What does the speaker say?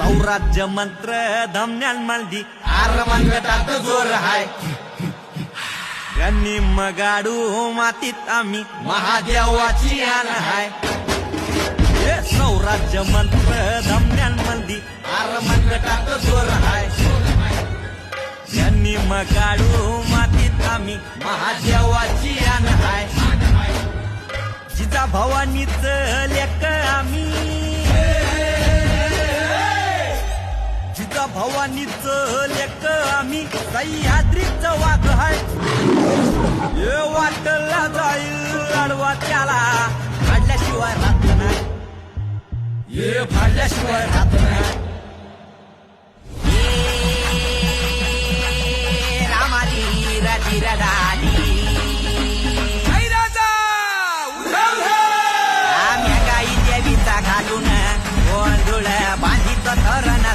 सौराज्य मंत्र धमन्यान मल्दी आरमंगटात जोर हाय गन्नी मगाडू मातीत आम्ही महादेवाची आण हाय सौराज्य मंत्र धमन्यान मल्दी आरमंगटात जोर हाय गन्नी मगाडू मातीत आम्ही महादेवाची आण हाय जिजा भवानीच लेक आम्ही जिजा भवानीच लेक आम्ही सह्याद्रीच वाघ हाय हे वाटला जाईल आडवा त्याला फाडल्याशिवाय राहत नाही हे फाडल्याशिवाय राहत नाही रामाली राजी राणी आम्ही गाई देवीचा घालून गोंधळ बांधित धरण